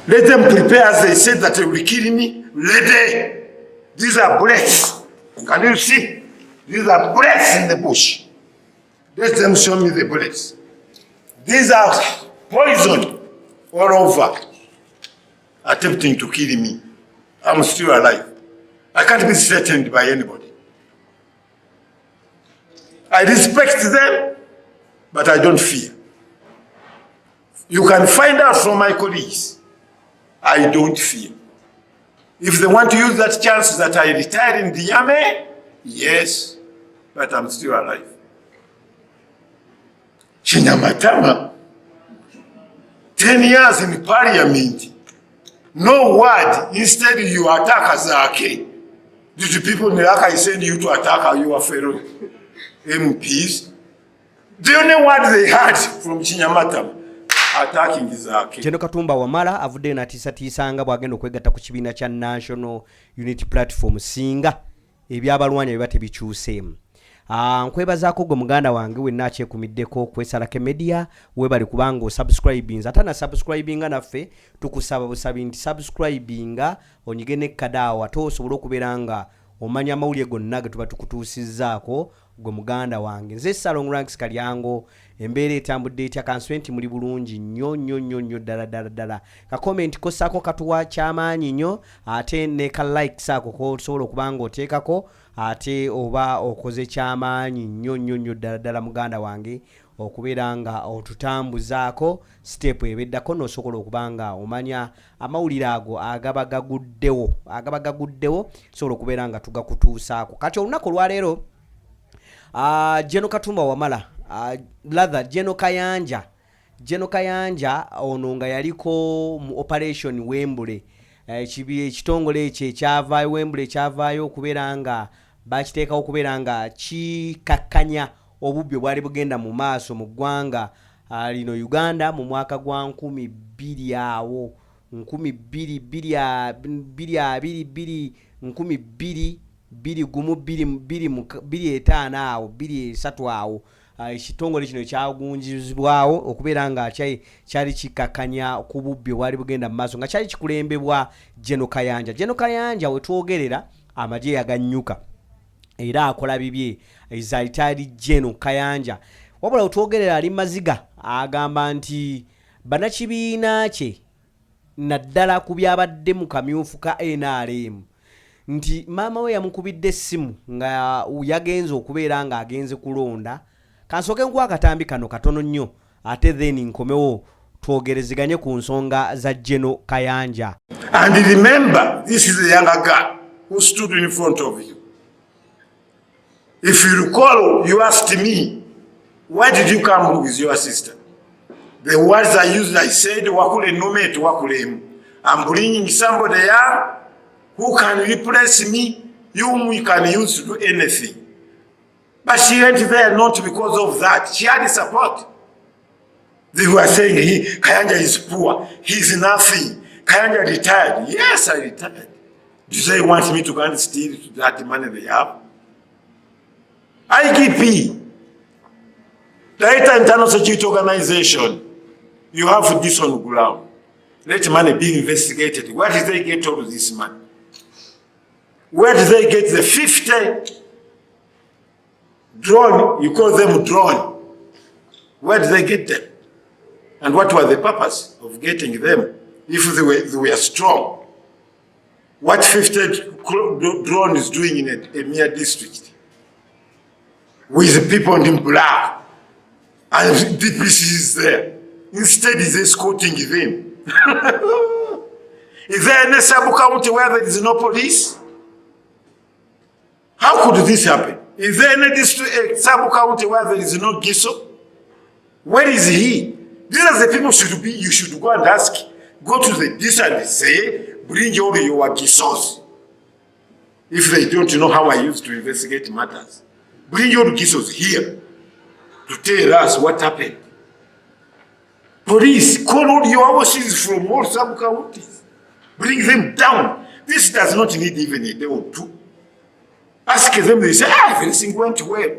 Let them prepare as they said that they will kill me. Ready. These are bullets. Can you see? These are bullets in the bush. Let them show me the bullets. These are poison all over, attempting to kill me. I'm still alive. I can't be threatened by anybody. I respect them, but I don't fear. You can find out from my colleagues, I don't fear. If they want to use that chance that I retired in the army, yes, but I'm still alive. Chinyamatama, 10 years in parliament, no word, instead you attack Azake. Did the people in Iraq send you to attack your fellow MPs? The only word they had from Chinyamatama, attacking Zake. General Katumba Wamala avudde na tisanga bwagenda okwegatta ku kibiina kya National Unity Platform singa ebyabalwanya bibate bikyuseemu. Nkwebazaako gwe muganda wange wenna akyekumiddeko kwesalako media webali kubanga osubscribinga ate na subscribinga naffe tukusaba busabi nti subscribinga onyige ne kadaawa ate osobola okubeera nga omanya amawulire gonna ge tuba tukutuusizzaako gwe muganda wange. Nze Salon Ranks Kalyango, embeera etambudde etya kanswenti muli bulungi nnyo ddala. Ka comment kosaako katuwa kyamaanyi nnyo ate ne ka like saako kosobola okubanga oteekako ate oba okoze kyamaanyi nnyo ddala muganda wange okubeera nga otutambuzaako step ebeddako n'osobola okubanga omanya amawulire ago agaba gaguddewo sobola okubeera nga tugakutuusaako. Kati olunaku olwaleero General Katumba Wamala, General Kayanja ono nga yaliko mu operation Wembule, ekitongole ekyo ekyavaayo Wembule ekyavaayo okubeera nga bakiteekawo okubeera nga kikakkanya obubbi bwali bugenda mu maaso mu ggwanga lino Uganda mu mwaka gwa 2020 awo 2025 awo 23 awo ekitongole kino kyagunjizibwawo okubeera nga kyali kikakkanya ku bubbi bwali bugenda mu maaso nga kyali kikulembebwa General Kayanja wetwogerera amagye yagannyuka era akola bibye Zaitali General Kayanja wabula wetwogerera ali maziga agamba nti bannakibiina kye naddala ku byabadde mu kamyufu ka NRM nti maama we yamukubidde essimu nga yagenze okubeera nga agenze kulonda. Kansooke nkuwa akatambi kano katono nnyo ate then nkomewo twogerezeganye ku nsonga za General Kayanja. And remember, this is a younger girl who stood in front of you. If you recall, you asked me, why did you come with your sister? The words I used, I said, wakule nomete wakule. I'm bringing somebody young who can replace me, whom we can use to do anything. But she went there not because of that. She had support. They were saying, Kayanja is poor. He's nothing. Kayanja retired. Yes, I retired. Do they want me to go and steal that money they have? IGP, the Internal Security Organization, you have this on ground. Let money be investigated. Where did they get all of this money? Where did they get the 50 drone? You call them drone. Where did they get them? And what was the purpose of getting them if they were strong? What 50 drone is doing in a mere district? With people in black, and DPC is there. Instead, he's escorting them. Is there any sub-county where there is no police? How could this happen? Is there any district sub-county where there is no GISO? Where is he? These are the people you should go and ask. Go to the district and say, bring all your GISOs. If they don't know how I used to investigate matters. Bring your GISOs here to tell us what happened. Police, call all your officers from all sub-counties. Bring them down. This does not need even a day or two. Ask them, they say, everything went well,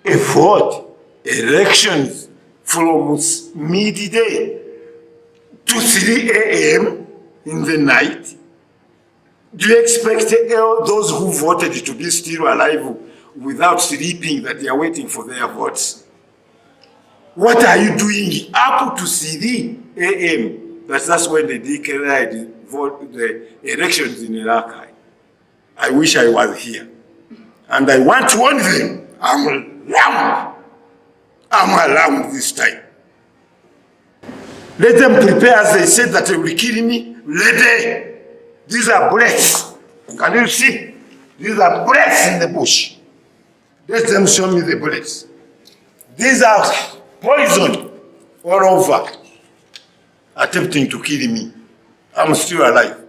A fraud, elections from midday to 3 a.m. in the night? Do you expect those who voted to be still alive without sleeping, that they are waiting for their votes? What are you doing up to 3 a.m.? That's when they declared the elections in Iraq. I wish I was here. And I want to warn them, I'm around this time. Let them prepare, as they said that they will kill me. Ready. These are bullets. Can you see? These are bullets in the bush. Let them show me the bullets. These are poison all over, attempting to kill me. I'm still alive.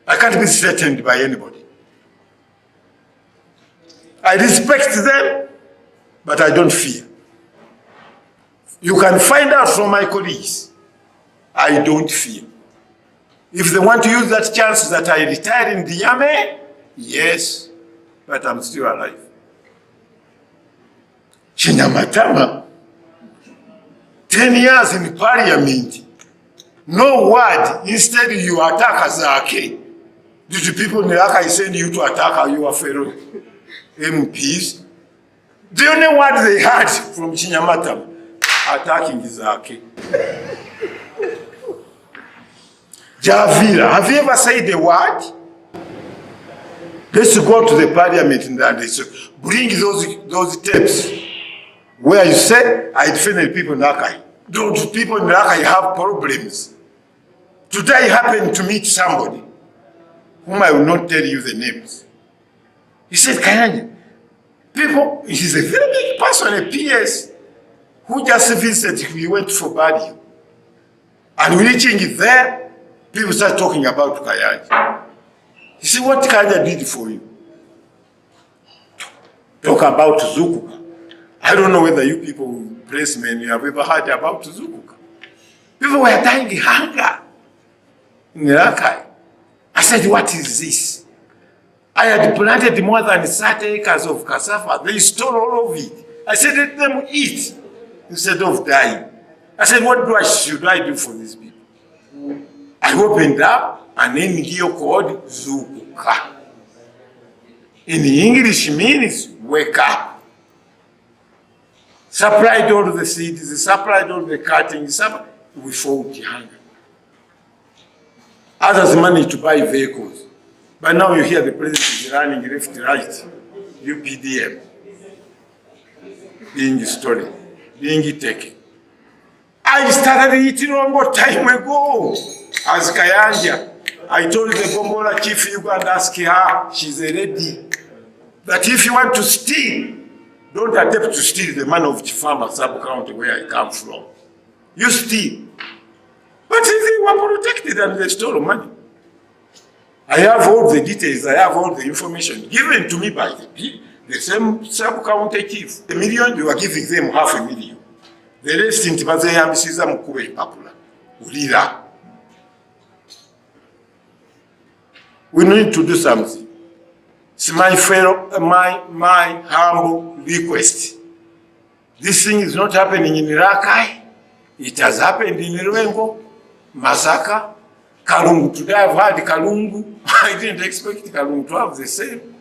I can't be threatened by anybody. I respect them, but I don't fear. You can find out from my colleagues, I don't fear. If they want to use that chance that I retired in the army, yes, but I'm still alive. Chinyamatama, 10 years in parliament, no word, instead you attack Azake. Did the people in Iraq send you to attack your fellow MPs? The only word they had from Chinyamatama, attacking Zake. Javira, have you ever said a word? Let's go to the parliament and bring those tapes where you say, I defend the people in Rakai. Those people in Rakai have problems. Today I happened to meet somebody whom I will not tell you the names. He said, Kayanja, people, he's a very big person, a PS, who just visited, he went for burial. And reaching there, people start talking about Kayanja. He said, what Kayanja did for you? Talk about Zukuka. I don't know whether you people, pressmen, you have ever heard about Zukuka. People were dying of hunger in Rakai. I said, what is this? I had planted more than 30 acres of cassava. They stole all of it. I said, let them eat instead of dying. I said, what should I do for these people? I opened up an NGO called Zukuka. In English means wake up. Supplied all the seeds, supplied all the cuttings, we fought hunger. Others managed to buy vehicles. But now you hear the president is running left, right, UPDM, being stolen, being taken. I started it a long time ago as Kayanja. I told the Gongola chief, you go and ask her, she's a lady. That if you want to steal, don't attempt to steal the man of Chifama sub-county where I come from. You steal. But if they were protected and they stole money. I have all the details, I have all the information given to me by the same sub-county chief. The million, you are giving them $500,000. The rest in Tibazayambisiza Mukube Papula. Ulira. We need to do something. It's my fellow, my humble request. This thing is not happening in Rakai. It has happened in Rwengo, Masaka, Kalungu. Today I've had Kalungu. I didn't expect Kalungu to have the same.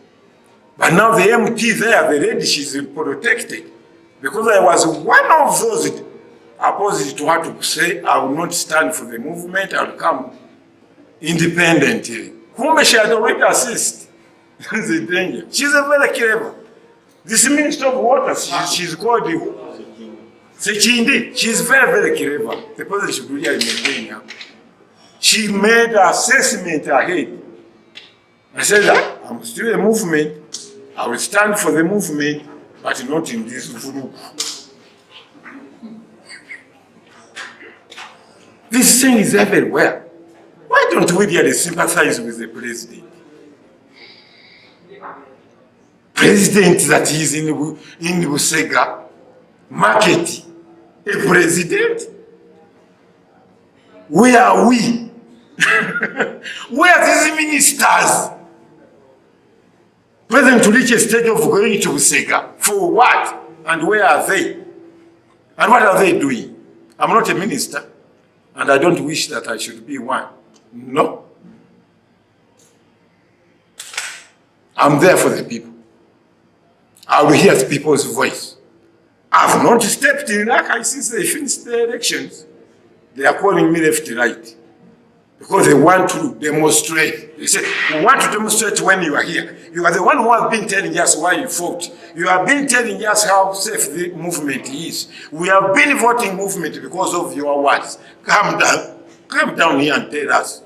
But now the MT there, the lady, she's protected. Because I was one of those opposed to her to say, I will not stand for the movement, I will come independently. Whom she had already assisted. The danger. She's a very clever. This Minister of Water, she's called Sechindi. She's very, very clever. The president should really maintain her. She made an assessment ahead. I said, I'm still a movement. I will stand for the movement, but not in this group. This thing is everywhere. Why don't we really sympathize with the president? President that is in Busega market, a president? Where are we? Where are these ministers? President to reach a stage of going to Busega. For what? And where are they? And what are they doing? I'm not a minister. And I don't wish that I should be one. No. I'm there for the people. I will hear the people's voice. I've not stepped in Rakai since they finished the elections. They are calling me left right. Because they want to demonstrate. They say, we want to demonstrate when you are here. You are the one who has been telling us why you fought. You have been telling us how safe the movement is. We have been voting movement because of your words. Come down. Come down here and tell us.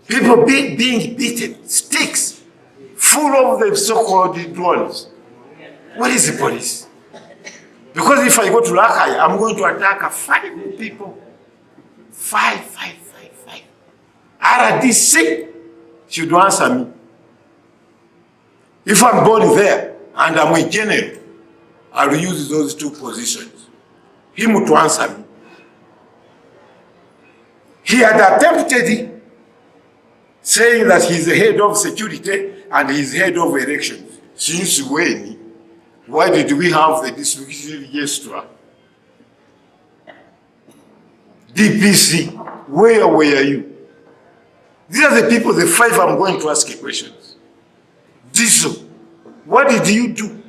People being beaten, sticks, full of the so-called drones. What is the police? Because if I go to Rakai, I'm going to attack 5 people. 5. RDC should answer me. If I'm born there and I'm a general, I'll use those 2 positions. Him to answer me. He had attempted saying that he's the head of security and he's head of elections. Since when? Why did we have the district registrar? DPC, where were you? These are the people, the 5 I'm going to ask questions. Diesel, what did you do?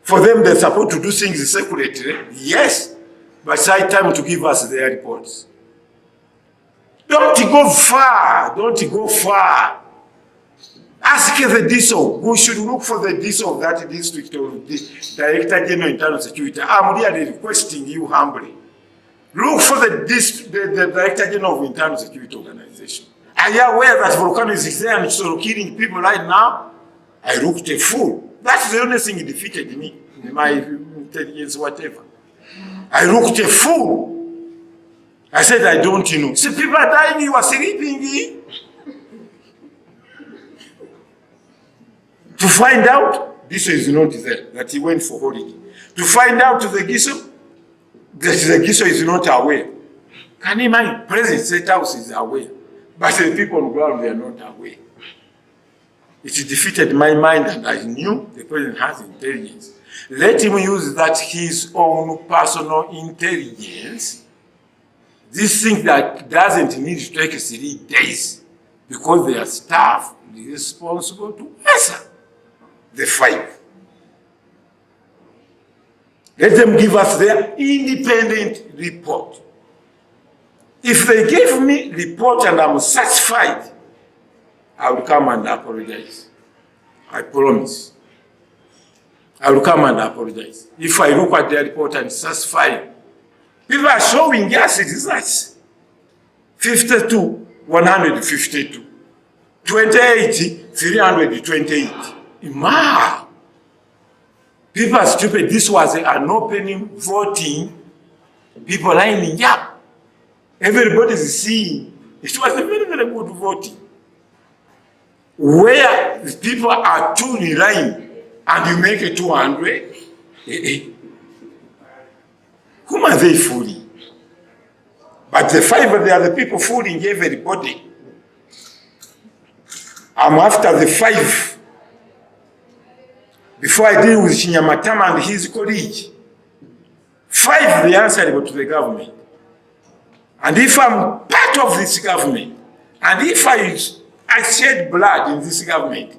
For them, they're supposed to do things secretly. Yes, but it's high time to give us their reports. Don't go far. Don't go far. Ask the diesel. We should look for the diesel of that district or the Director General Internal Security. I'm really requesting you humbly. Look for the Director General of Internal Security Organization. Are you aware that volcano is there and so killing people right now? I looked a fool. That's the only thing that defeated me in my intelligence, whatever. I looked a fool. I said, I don't know. See, people are dying, you are sleeping. To find out, this is not there, that he went for holiday. To find out to the Giso, that the Giso is not aware. Can you imagine? President State House is aware, but the people on the ground, they are not aware. It defeated my mind, and I knew the president has intelligence. Let him use that his own personal intelligence. This thing that doesn't need to take 3 days, because their staff is responsible to answer the 5. Let them give us their independent report. If they give me report and I'm satisfied, I will come and apologize. I promise. I will come and apologize. If I look at their report and satisfied, people are showing yes, it is nice. 52, 152. 28, 328. Ma, people are stupid. This was an opening voting. People lining up. Everybody is seeing. It was a very, very good voting. Where the people are too in line and you make it 200, whom are they fooling? But the 5, they are the people fooling everybody. I'm after the 5. Before I deal with Shinyamatama and his colleague, 5, they answerable to the government. And if I'm part of this government, and if I shed blood in this government,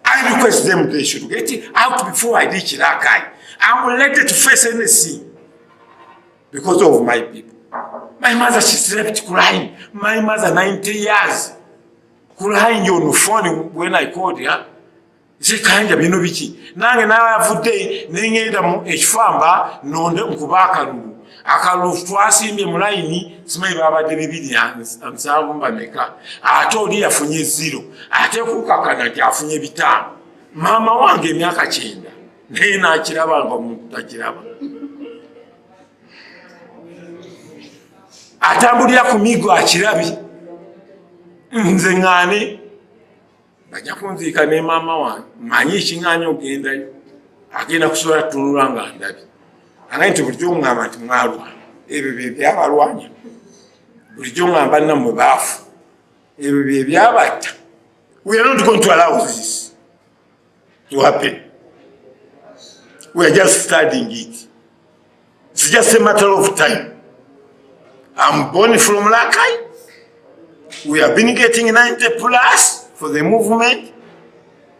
I request them they should get it out before I reach Rakai. I'm ready to face anything because of my people. My mother, she slept crying. My mother, 90 years, crying on the phone when I called her. Kanja bino biki nange n'avudde n'engenda mu ekifamba nonde nkuba akalulu twasimbye mu layini simanyi babadde 2 mbameka ate oli yafunye 0 ate kukakana nti afunye 5 maama wange emyaka 9 naye n'akiraba nga omuntu takiraba atambulira ku migo akirabi nze ŋŋaane bajja kunziika ne maama wange manyi ekiŋŋaanya ogendayo agenda kusobola tunula nga ndabi angaye nti bulijjo oŋŋamba nti mwalwana ebyo bye byabalwanya bulijjo oŋŋamba nammwe baafu ebyo bye byabatta. We are not going to allow this to happen. We are just studying it. It's just a matter of time. I'm born from Rakai. We have been getting 90 plus for the movement.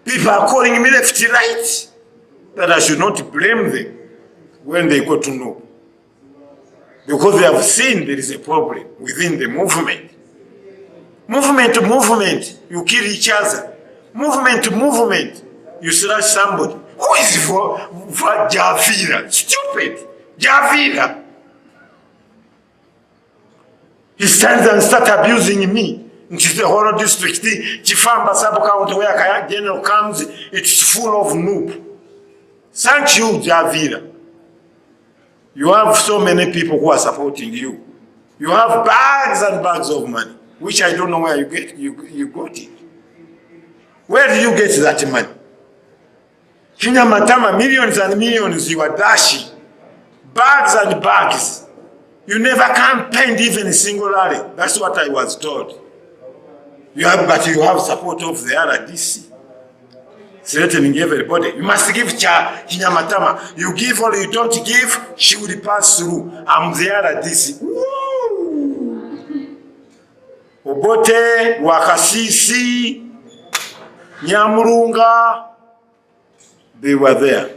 People are calling me left, right. That I should not blame them when they got to know. Because they have seen there is a problem within the movement. Movement to movement, you kill each other. Movement to movement, you slash somebody. Who is for Javira? Stupid. Javira. He stands and starts abusing me. Into the whole district, Chifamba sub-county where Kayak General comes, it's full of noob. Thank you, Javira. You have so many people who are supporting you. You have bags and bags of money, which I don't know where you got it. Where do you get that money? Kinyamatama, millions and millions you are dashing. Bags and bags. You never campaigned even a single rally. That's what I was told. But you have support of the RDC. Threatening everybody. You must give Kinyamatama. You give or you don't give, she will pass through. I'm the RDC. Obote, Wakasisi, Nyamurunga, they were there.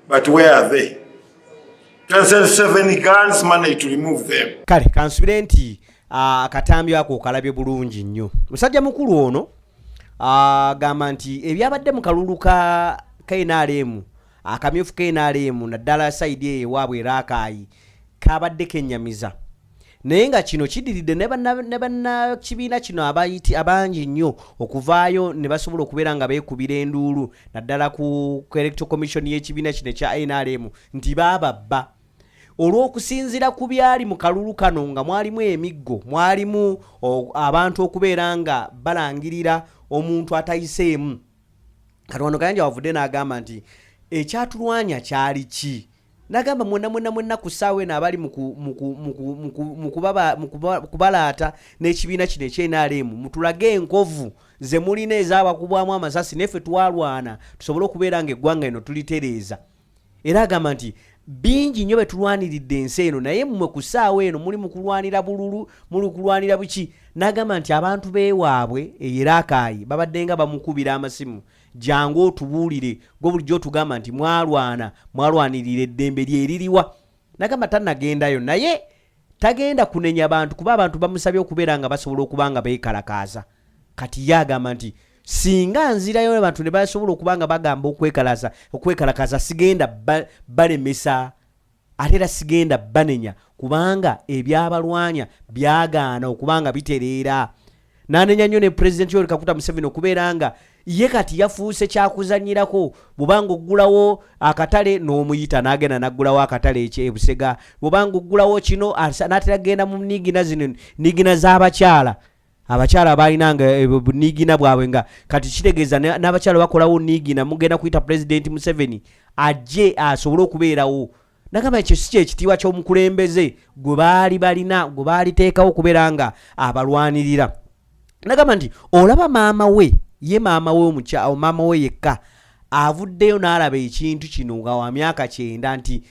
But where are they? 27 guns managed to remove them. Kale, kansubire nti akatambi ako kalabye bulungi nnyo. Musajja mukulu ono agamba nti ebyabadde mu kalulu ka KNRM, akamyufu KNRM naddala side eyo waabwe Rakai kabadde kennyamiza. Naye nga kino kidiridde ne banna kibiina kino abangi nnyo okuvaayo ne basobola okubeera nga beekubira enduulu naddala ku Electoral Commission y'ekibiina kino ekya NRM nti bababba. Olw'okusinziira ku byali mu kalulu kano nga mwalimu emiggo, mwalimu abantu okubeera nga balangirira omuntu atayiseemu. Katono Kayanja wavudde n'agamba nti ekyatulwanya kyali ki? Nagamba mwenna ku ssaawa eno abali mu kubalaata n'ekibiina kino ekya-NRM mutulage enkovu ze mulina ez'abakubwamu amasasi neffe twalwana tusobole okubeera nga eggwanga eno tulitereeza. Era agamba nti bingi nnyo betulwaniridde ensi eno naye mmwe ku ssaawa eno muli mu kulwanira bululu, muli kulwanira buki. N'agamba nti abantu beewaabwe Rakai babadde nga bamukubira amasimu. Jangu otubuulire gwe bulijjo otugamba nti mwalwanirira eddembe lyeririwa. N'agamba tannagendayo naye tagenda kunenya bantu kuba abantu bamusabye okubeera nga basobola okuba nga beekalakaaza. Kati ye agamba nti singa nzirayo abantu ne basobola okuba nga bagamba okwekalakaza sigenda balemesa ate era sigenda banenya kubanga ebyabalwanya byagaana okuba nga bitereera. N'anenya nnyo ne President Yoweri Kaguta Museveni okubeera nga ye kati yafuuse kyakuzanyirako. Bw'obanga oggulawo akatale n'omuyita n'agenda n'aggulawo akatale Busega. Bw'obanga oggulawo kino n'atera genda mu nniigina zino nniigina z'abakyala. Abakyala balinanga nniigina bwabwe nga kati kitegeeza n'abakyala bakolawo nniigina mugenda kuyita President Museveni ajje asobole okubeerawo. Nagamba ekyo si kyekitiibwa ky'omukulembeze gwe baali balina gwe baaliteekawo okubeera nga abalwanirira. Nagamba nti olaba maama we ye maama we yekka avuddeyo n'alaba ekintu kino nga wa myaka 9 nti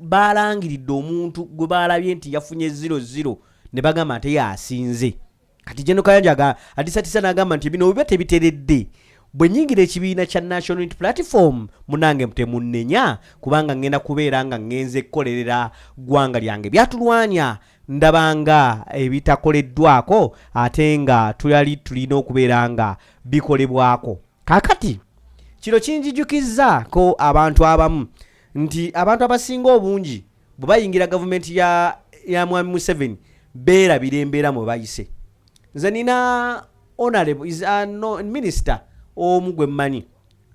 balangiridde omuntu gwe balabye nti yafunye 00 ne bagamba nti yasinze. Kati General Kayanja atisatisa n'agamba nti bino biba tebiteredde. Bwe nyingira ekibiina kya National Unity Platform munange temunnenya kubanga ngenda kubeera nga ngenze kukolerera ggwanga lyange. Byatulwanya ndabanga ebitakoleddwako ate nga tulina okubeera nga bikolebwako. Kakati kino kinjijukizzaako abantu abamu nti abantu abasinga obungi bwe bayingira gavumenti ya Mwami Museveni beerabira embeera mwe bayise. Nze nina honorable minister omu gwe mmanyi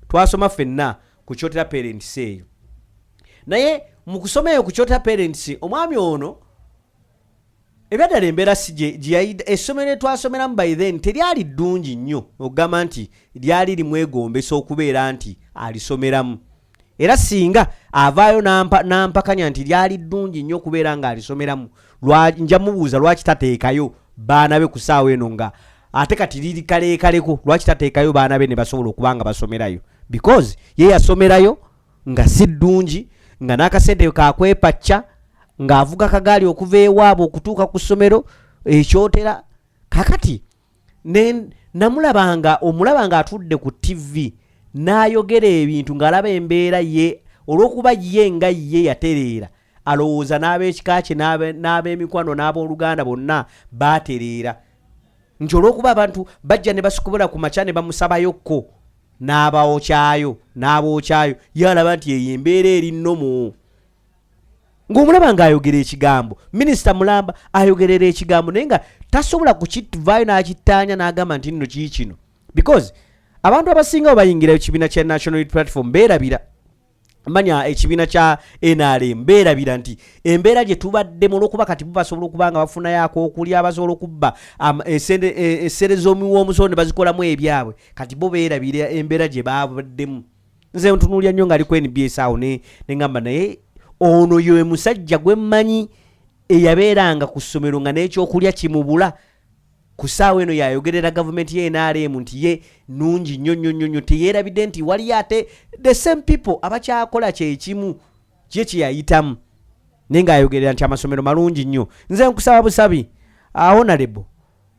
twasoma ffenna ku Kyotera Parents eyo. Naye mu kusoma eyo ku Kyotera Parents omwami ono ebyadala embeera si essomero twasomeramu by then teryali ddungi nnyo ogamba nti lyali limwegombesa okubeera nti alisomeramu. Era singa avaayo n'ampakanya nti lyali ddungi nnyo okubeera nga alisomeramu nja mubuuza lwaki tateekayo baana be ku ssaawa eno nga ate kati liri kaleekaleko lwaki tateekayo baana be ne basobola okuba nga basomerayo. Because ye yasomerayo nga si ddungi nga n'akasente kakwepacca ng'avuga kagaali okuva ewaabwe okutuuka ku ssomero ekyotera. Kakati omulabanga atudde ku TV n'ayogera ebintu ng'alaba embeera ye olw'okuba ye nga ye yatereera alowooza n'ab'ekika kye n'ab'emikwano n'ab'oluganda bonna baatereera nti olw'okuba abantu bajja ne basukubula ku makya ne bamusabayokko n'abookyayo ye alaba nti eyo embeera eri nnomo. Ng'omulaba ng'ayogera ekigambo minisita Mulamba ayogerera ekigambo naye nga tasobola kukivaayo n'akittaanya n'agamba nti nno kino because abantu abasinga bayingira ekibiina kya National Unity Platform beerabira manya ekibiina kya NRM beerabira nti embeera gye tubaddemu olw'okuba kati bo basobola okuba nga bafunayo ak'okulya basobola okubba essere z'omuwoomuso ne bazikolamu ebyabwe kati bo beerabira embeera gye babaddemu. Nze ntunuulya nnyo ng'ali ku NBS awo ne ngamba naye ono ye musajja gwe mmanyi eyabeeranga ku ssomero nga n'ekyokulya kimubula ku ssaawa eno yayogerera gavumenti ye NRM nti ye nungi nnyo teyeerabidde nti wali ate the same people abakyakola kyekimu kye kyeyayitamu naye ng'ayogerera nti amasomero malungi nnyo. Nze nkusaba busabi honorable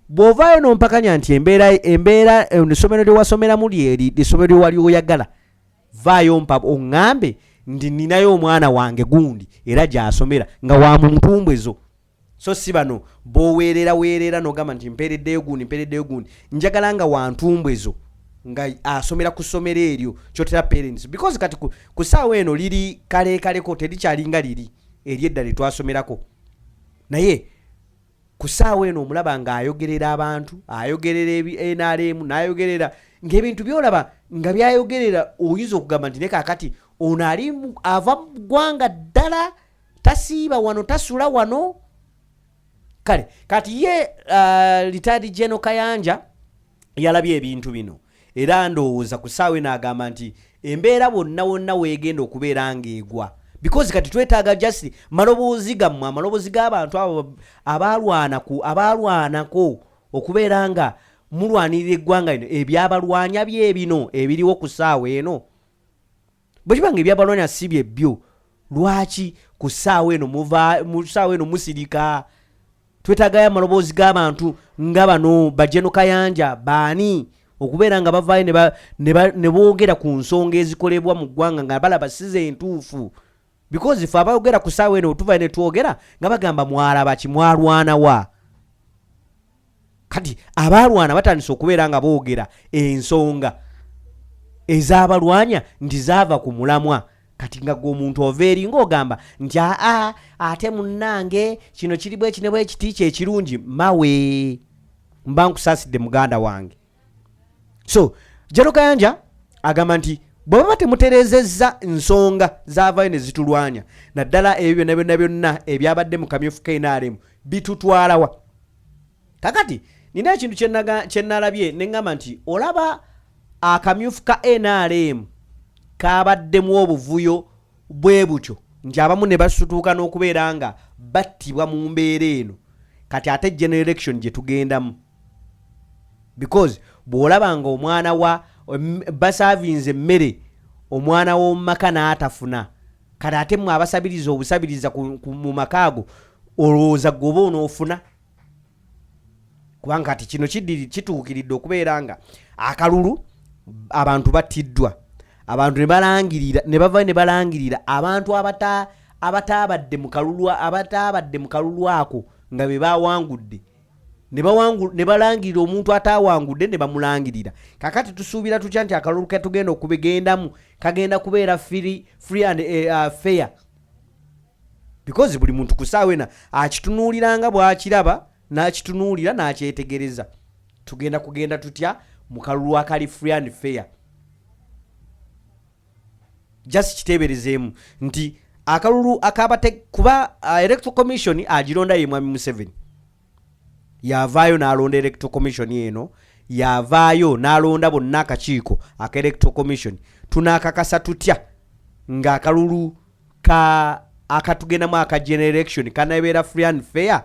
bw'ovaayo n'ompakanya nti embeera essomero lye wasomeramu lyeri essomero lye wali oyagala vaayo mpa oŋŋambe ndi ninayo omwana wange gundi era gy'asomera nga wa mu ntumbwezo so si bano b'oweerera n'ogamba nti mpeereddeyo gundi njagala nga wa ntumbwezo nga asomera ku ssomero eryo kyotera parents because kati ku ssaawa eno liri kaleekaleko terikyalinga liri eryedda lye twasomerako naye ku ssaawa eno omulaba ng'ayogerera abantu ayogerera NRM n'ayogerera ng'ebintu byolaba nga byayogerera oyinza okugamba nti ne kaakati ono ali ava mu ggwanga ddala tasiiba wano tasula wano kale kati ye retired General Kayanja yalabye ebintu bino era ndowooza ku ssaawa eno agamba nti embeera wonna weegenda okubeera ng'egwa because kati twetaaga just maloboozi gammwe amaloboozi g'abantu abo abaalwanako okubeera nga mulwanirira eggwanga lino ebyabalwanya byebino ebiriwo ku ssaawa eno bwe kiba nga ebyabalwanya si byebbyo lwaki ku ssaawa eno mu ssaawa eno musirika twetaagayo amaloboozi g'abantu nga bano bajeno Kayanja baani okubeera nga bavaayo ne boogera ku nsonga ezikolebwa mu ggwanga nga balaba size entuufu because ife abayogera ku ssaawa eno tuvaayo ne twogera nga bagamba mwalaba ki mwalwanawa kati abaalwana batandise okubeera nga boogera ensonga ez'abalwanya nti zaava ku mulamwa kati nga g'omuntu ova eri ng'ogamba nti ate munnange kino kiri bwe kine bwe kiti kye kirungi mawe mba nkusaasidde muganda wange. So General Kayanja agamba nti bwe baba temutereezezza ensonga zaavayo ne zitulwanya naddala ebyo byonna ebyabadde mu kamyufu ka NRM bitutwalawa. Kakati nina ekintu kye nalabye ne ngamba nti olaba akamyufu ka NRM kabaddemu obuvuyo bwe butyo nti abamu ne basutuuka n'okubeera nga battibwa mu mbeera eno kati ate general election gye tugendamu because bw'olaba nga omwana wa basavinze emmere omwana w'omu maka n'atafuna kati ate mmwe abasabiriza obusabiriza mu makaago olowooza gwoba onoofuna kubanga kati kino kituukiridde okubeera nga akalulu abantu battiddwa abantu ne bava ne balangirira abantu abataabadde mu kalulu ako nga be bawangudde ne balangirira omuntu ataawangudde ne bamulangirira. Kakati tusuubira tutya nti akalulu ketugenda okubigendamu kagenda kubeera free and fair because buli muntu ku ssaawa ena akitunuuliranga bw'akiraba n'akitunuulira n'akyetegereza kugenda tutya mu kalulu akali free and fair. Just kiteeberezeemu nti akalulu kuba electoral commission agironda ye Mwami Museveni yavaayo n'alonda electoral commission eno yavaayo n'alonda bonna akakiiko aka electoral commission tunaakakasa tutya ng'akalulu akatugendamu aka general election kanabeera free and fair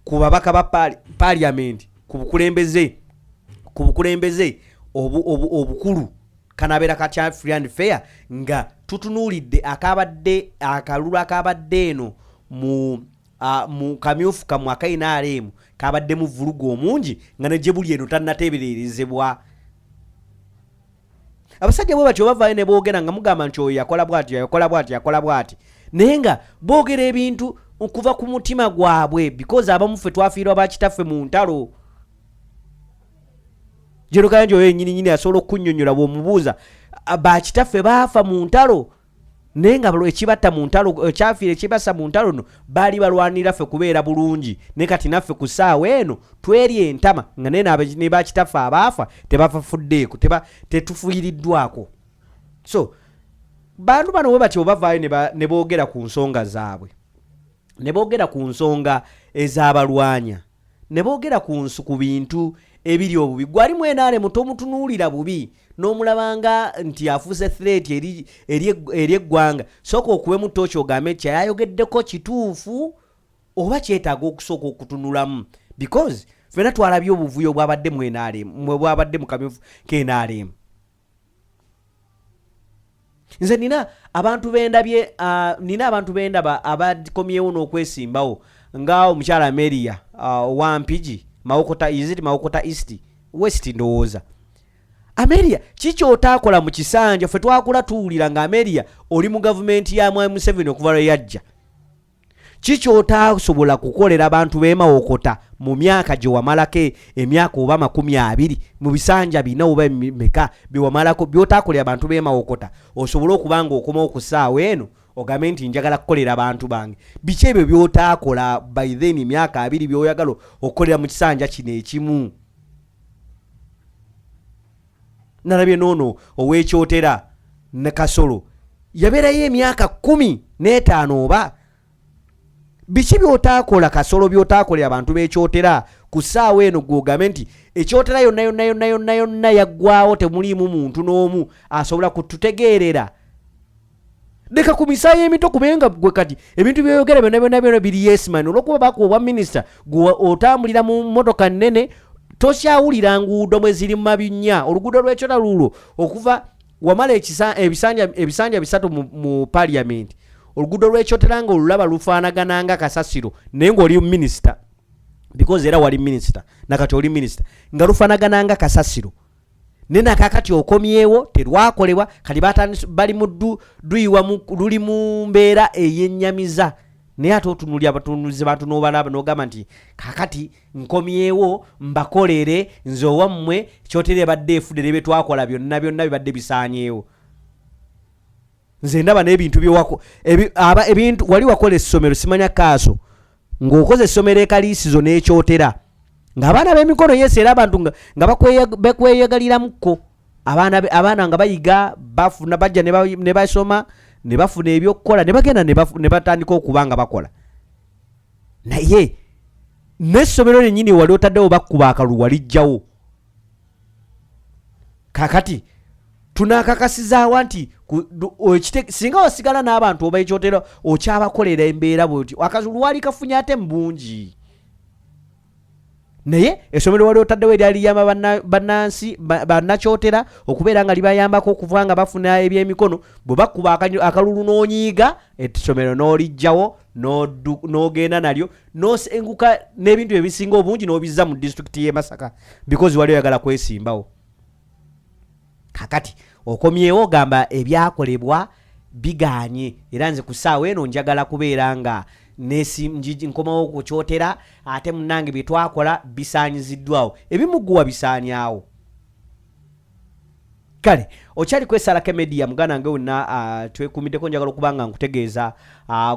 ku babaka ba parliament ku bukulembeze obukulu kanabeera katya free and fair nga tutunuulidde akabadde akalulu akabadde eno mu kamyufu kamwe akainaaleemu kabadde mu vulugu omungi nga nejje buli eno tannateebererezebwa. Abasajja bwe batyo bavaayo ne boogera nga mugamba nti oyo yakola bw'ati naye nga boogera ebintu okuva ku mutima gwabwe because abamu ffe twafiirwa bakitaffe mu ntalo. Jerokayanja oyo yennyini asobola okunnyonnyola bw'omubuuza bakitaffe baafa mu ntalo naye nga ekibatta mu ntalo ekyafiira ekibassa mu ntalo no baali balwanira ffe kubeera bulungi naye kati naffe ku ssaawa eno tweri entama nga naye ne bakitaffe abaafa tebafafuddeeko tetufiiriddwako. So bantu bano bwe batyo bavaayo ne boogera ku nsonga zaabwe, ne boogera ku nsonga ez'abalwanya, ne boogera ku bintu ebiri obubi. Gwali mwenaale muto mutunuulira bubi n'omulabanga nti afuuse threat eri eggwanga, sooka okuwe muto kyo ogambe kyayayogeddeko kituufu oba kyetaaga okusooka okutunulamu because ffenna twalabye obuvuyo bwabadde bwabadde mu kamyufu k'enaalemu. Nze nina abantu bendaba abakomyewo n'okwesimbawo nga omukyala Amelia Wampigi Mawokota West ndowooza. Amelia kiki otaakola mu kisanja ffe twakula tuwulira nga Amelia oli mu gavumenti ya Mwai Museveni okuva lwe yajja. Kiki otaasobola kukolera abantu b'e Mawokota mu myaka gye wamalako emyaka oba 20 mu bisanja bina oba meka byewamalako byotaakolera abantu b'e Mawokota osobole okubanga okomawo ku ssaawa eno ogambe nti njagala kukolera abantu bange. Biki ebyo byotaakola by then emyaka 2 byoyagala okukolera mu kisanja kino ekimu? Nalabye noono ow'ekyotera ne Kasolo yabeerayo emyaka 15 oba. Biki byotaakola Kasolo byotaakolera abantu b'ekyotera ku ssaawa eno gw'ogambe nti ekyotera yonna yaggwaawo temuliimu muntu n'omu asobola kututegeerera? Leka ku misaayi emito kubenga gwe kati ebintu byoyogera byonna biri yes man. Olwokuba bakuwa obwa minisita gwe otambulira mu mmotoka nnene tokyawulira nguudo mwe ziri mu mabinnya. Oluguudo lw'ekyota luulo okuva wamala ebisanja 3 mu parliament, oluguudo lw'ekyotera nga olulaba lufaanagana nga kasasiro naye ng'oli minisita because era wali minisita nakati oli minisita nga lufaanagana nga kasasiro. Nena kakati okomyewo terwakolebwa kati bali mu luli mu mbeera ey'ennyamiza naye ate otunulya abatunuzi bantu n'obalaba n'ogamba nti kakati nkomyewo mbakolere nze owammwe kyotera ebadde efudde ne bye twakola byonna bibadde bisaanyeewo. Nze ndaba n'ebintu ebintu wali wakola essomero simanya kaaso ng'okoze essomero ekaliisizo n'ekyotera ng'abaana b'emikono yesu era abantu nga bakweyagaliramuko abaana nga bayiga bafuna bajja ne basoma ne bafuna ebyokukola ne bagenda ne batandika okuba nga bakola. Naye n'essomero lyennyini wali otaddewo bakkuba akalulu walijjawo. Kakati tunaakakasizaawa nti singa wasigala n'abantu oba ekyotera okyabakolera embeera bwoti akalulu wali kafunye ate mbungi. Naye essomero wali otaddewo eryali liyamba bannakyotera okubeera nga libayambako okuva nga bafuna ebyemikono bwe bakkuba akalulu n'onyiiga essomero n'olijjawo n'ogenda nalyo n'osenguka n'ebintu ebisinga obungi n'obizza mu disitulikiti y'e Masaka because wali oyagala kwesimbawo. Kakati okomyewo gamba ebyakolebwa biganye era nze ku ssaawa eno njagala kubeera nga nkomawo ku kyotera ate munnange bye twakola bisaanyiziddwawo ebimuguwa bisaanyawo. Kale okyali kwesalako media muganda nange wenna twekumiddeko njagala okubanga nkutegeeza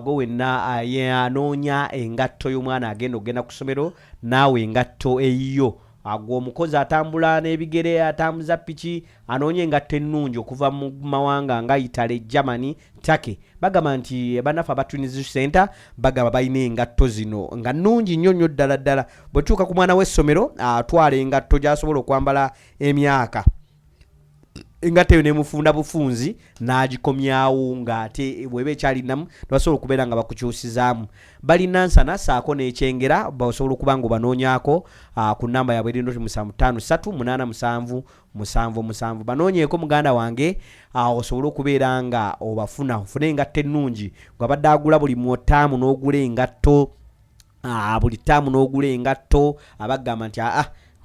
gwe wenna yanoonya engatto y'omwana agenda ku ssomero naawe engatto eyiyo agwo omukozi atambula n'ebigere atambuza piki anoonye engatto ennungi okuva mu mawanga nga Italy, Germany, Turkey. Bagamba nti bannaffe aba Trinity Center bagamba balina engatto zino nga nnungi nnyo ddala bwe tuuka ku mwana w'essomero atwala engatto gy'asobola okwambala emyaka engatte ne mufunda bufunzi nagikomyawo ngate bwebe ekyalinamu basobola okubeera nga bakukyusizaamu balina nsana saako n'ekyengera basobola okuba nga banoonyaako ku namba yaabwe erindoti 75387777 banoonyeeko muganda wange osobola okubeera nga obafuna ofune engatto ennungi gwabadde agula buli mwotaamu n'ogula engatto buli taamu n'ogula engatto abagamba nti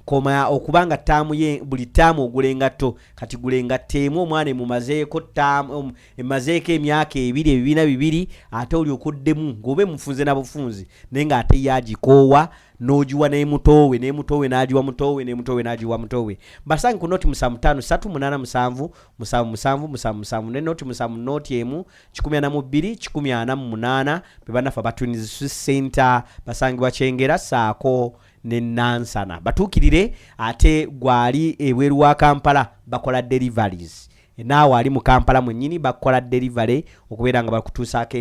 koma okubanga taamu ye buli taamu ogula engatto kati gula engatto emu omwana emumazeeko taamu emazeeko emyaka 2 ate oli okuddemu ng'obe mufunze na bufunzi naye ng'ate yagikoowa n'ogiwa n'emutoowe n'agiwa mutoowe n'agiwa mutoowe basange ku noti 75387777 ne noti 7 noti emu 12 bebanafa batwinizi center basangibwa Kyengera saako ne Nansana batuukirire ate gwali ebweru wa Kampala bakola deliveries naawe ali mu Kampala mwennyini bakola delivery okubeera nga bakutuusaako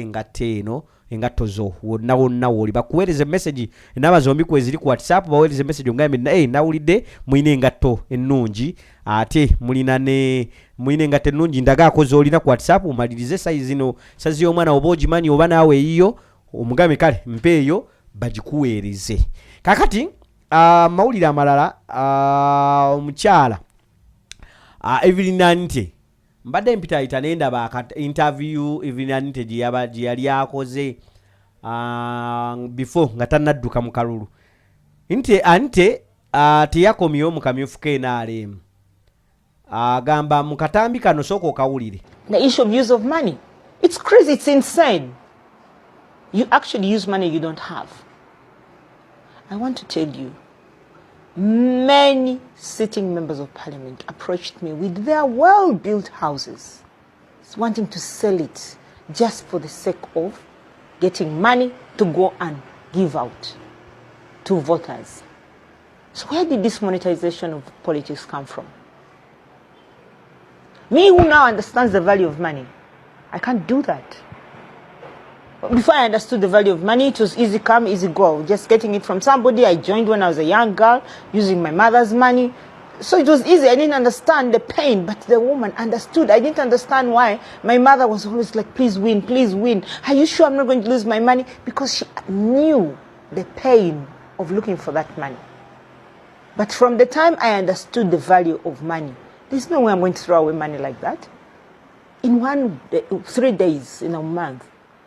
engatto zo wonna woli bakuweereza message enaba zombi kweziri ku WhatsApp baweereza message ongambe nawulidde muyina engatto ennungi ate mulina engatto ennungi ndagaako zolina ku WhatsApp umalirize sayizi y'omwana oba ogimanyi oba naawe eyiyo omugambe kale mpeeyo bagikuweereze kakati mawulire amalala omukyala Evelyn Anite mbadde mpita nendaba interview Evelyn Anite gye yali akoze before nga tannadduka mu kalulu Anite teyakomyewo mu kamyufu KNRM agamba mu katambi kano sooka okawulire. The issue of use of money, it's crazy, it's insane. You actually use money you don't have. I want to tell you, many sitting members of parliament approached me with their well-built houses, wanting to sell it just for the sake of getting money to go and give out to voters. So where did this monetization of politics come from? Me who now understands the value of money, I can't do that. Before I understood the value of money, it was easy come, easy go. Just getting it from somebody. I joined when I was a young girl, using my mother's money. So it was easy. I didn't understand the pain, but the woman understood. I didn't understand why my mother was always like, please win, please win. Are you sure I'm not going to lose my money? Because she knew the pain of looking for that money. But from the time I understood the value of money, there's no way I'm going to throw away money like that. In 3 days, in a month,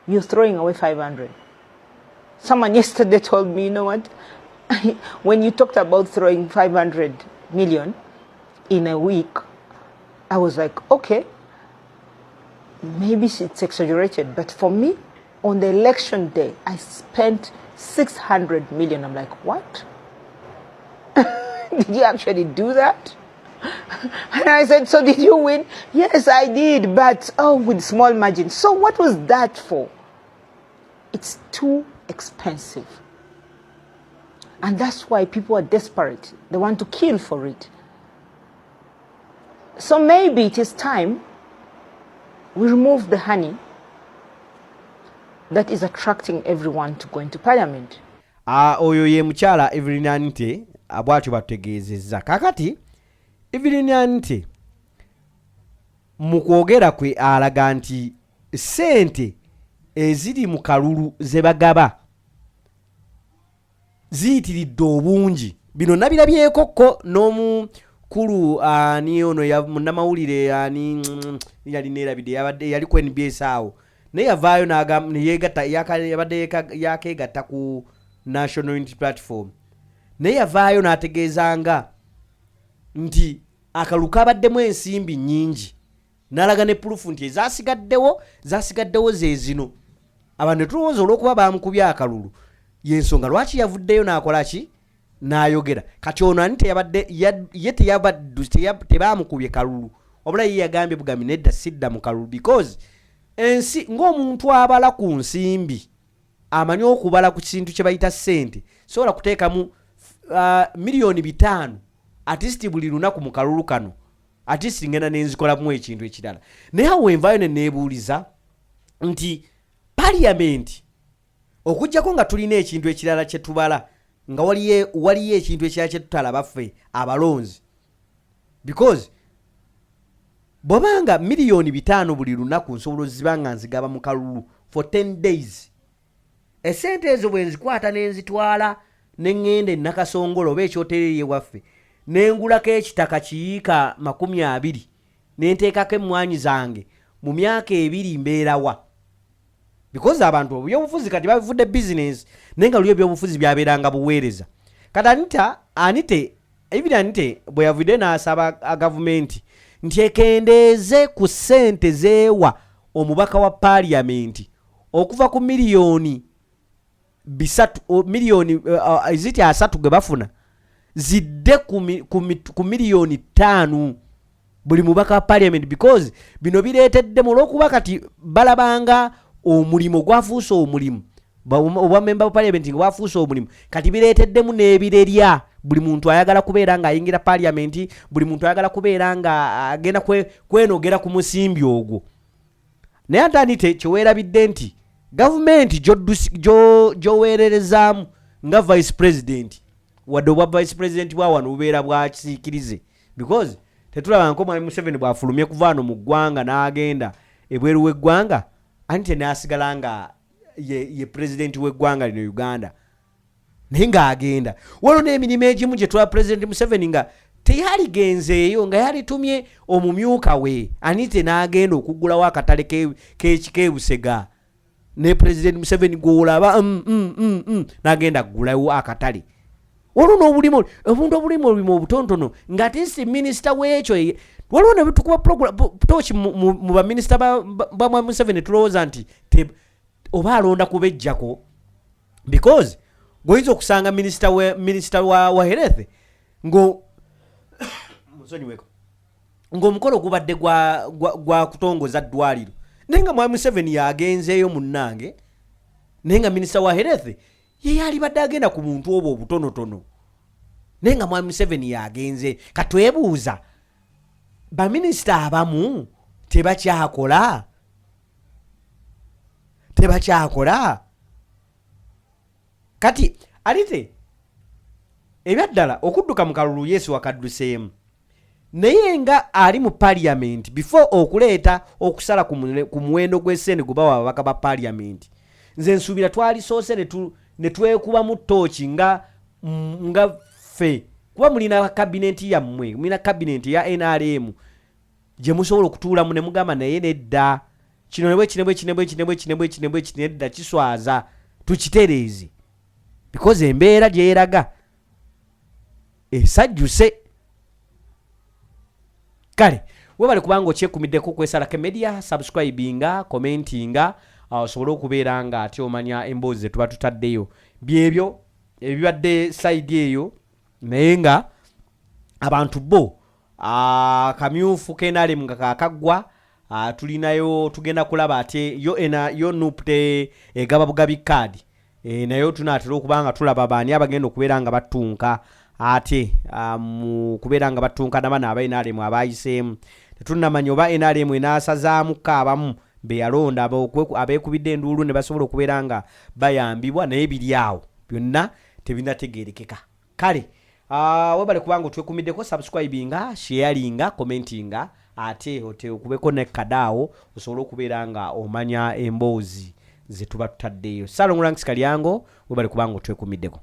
you're throwing away 500. Someone yesterday told me, you know what? When you talked about throwing 500 million in a week, I was like, okay, maybe it's exaggerated. But for me, on the election day, I spent 600 million. I'm like, what? Did you actually do that? And I said, so did you win? Yes, I did, but with small margin. So what was that for? It's too expensive. And that's why people are desperate. They want to kill for it. So maybe it is time we remove the honey that is attracting everyone to go into parliament. Oyo ye mukyala Evelyn Anite abwatyo bategeezezza. Kakati Evelyn Anite mu kwogera kwe alaga nti sente eziri mu kalulu ze bagaba ziyitiridde obungi. Bino nabirabyekokko n'omukulu ani ono ya munnamawulire ani yali neerabidde yali ku NBS awo naye yavaayo n'agamba neyeegatta yabadde yakeegatta ku National Unity Platform naye yavaayo n'ategeezanga nti akalulu kabaddemu ensimbi nnyingi n'alaga ne purufu nti zasigaddewo ze zino abantu ne tulowooza olw'okuba bamukubye akalulu y'ensonga lwaki yavuddeyo n'akola ki n'ayogera kati ono ani tebaamukubye kalulu wabula ye yagambye bugambi nedda sidda mu kalulu because ensi ng'omuntu abala ku nsimbi amanyi okubala ku kintu kye bayita ssente sobola kuteekamu miliyoni 5 at least buli lunaku mu kalulu kano at least ngenda nenzikolamu ekintu ekirala naye awo envayo ne neebuuliza nti parliament okujjako nga tulina ekintu ekirala kye tubala nga waliyo ekintu ekirala kye tutala baffe abalonzi because bobanga miliyoni 5 buli lunaku nsobola zibanga nzigaba mu kalulu for 10 days esente ezo bwe nzikwata nenzitwala nengende nakasongolo be ekyotereye waffe nengulako ekitaka kiyiika 20 nenteekako emmwanyi zange mu myaka 2 mbeerawa because abantu ebyobufuzi kati babivudde business nenga lyo ebyobufuzi byabeeranga buweereza kati Anite bwe yavudde n'asaba gavumenti nti ekendeeze ku ssente zeewa omubaka wa parliament okuva ku miliyoni 3 gwe bafuna zidde ku miliyoni 5 buli mubaka wa parliament because bino bireetedde olw'okuba kati balabanga omulimo gwafuuse omulimu oba member of parliament gwafuuse omulimu kati bireeteddemu n'ebirerya buli muntu ayagala kubeera nga ayingira parliament buli muntu ayagala kubeera nga agenda kwenogera ku musimbi ogwo naye Anite kyeweerabidde nti gavumenti gy'oweererezaamu nga vice president wadde obwa vice president bwa wano bubeera bwakisiikirize because tetulaba nko Mwami Museveni bwafulumye kuva wano mu ggwanga n'agenda ebweru w'eggwanga Anite n'asigala nga ye president w'eggwanga lino Uganda naye ng'agenda waliwo n'emirimu egimu gye twa president Museveni nga teyaligenzeeyo nga yalitumye omumyuka we Anite n'agenda okuggulawo akatale k'Ebusega ne president Museveni gw'olaba n'agenda kugulawo akatale waliwo n'obulimu obulimu obutontono ng'ate si minisita w'ekyo waliwo ne tukuba toki mu baminisita ba Mwami Museveni tulowooza nti oba alonda kubejjako because goyinza okusanga minisita wa health ng'omukolo gubadde gwa kutongoza ddwaliro naye nga Mwami Museveni yagenzeeyo munnange naye nga minisita wa health ye yalibadde agenda ku muntu obwo obutonotono naye nga Mwami Museveni yagenze katwebuuza baminisita abamu tebakyakola kati Anite ebyaddala okudduka mu kalulu Yesu wakadduseemu naye nga ali mu parliament before okuleeta okusala ku muwendo gw'essente gwe bawa ababaka ba parliament nze nsuubira twalisoose ne twekuba mu ttooki nga ffe kuba mulina kabineti yammwe mulina kabineti ya NRM gye musobola okutuulamu ne mugamba naye nedda kino nebwe nedda kiswaza tukitereeze because embeera gyeraga esajjuse kale webale kubanga okyekumiddeko kwesalako media subscribinga commentinga osobole okubeera nga ate omanya emboozi zetuba tutaddeyo byebyo ebibadde side eyo naye nga abantu bo kamyufu kenali nga kakagwa tulinayo tugenda kulaba ate yo nupte egaba bugabi card nayo tunaatera okubanga tulaba baani abagenda okubeera nga batunka ate mu kubeera nga batunka nabana aba NRM abayiseemu tetunnamanya oba NRM enaasazaamu abamu beyalonda abeekubidde enduulu ne basobola okubeera nga bayambibwa naye biri awo byonna tebinategeerekeka kale webale kubanga otwekumiddeko subscribinga sharinga commentinga ate okubeko ne kadaawo osobola okubeera nga omanya emboozi zetuba tutaddeyo Salongo Ranks Kalyango webale kubanga otwekumiddeko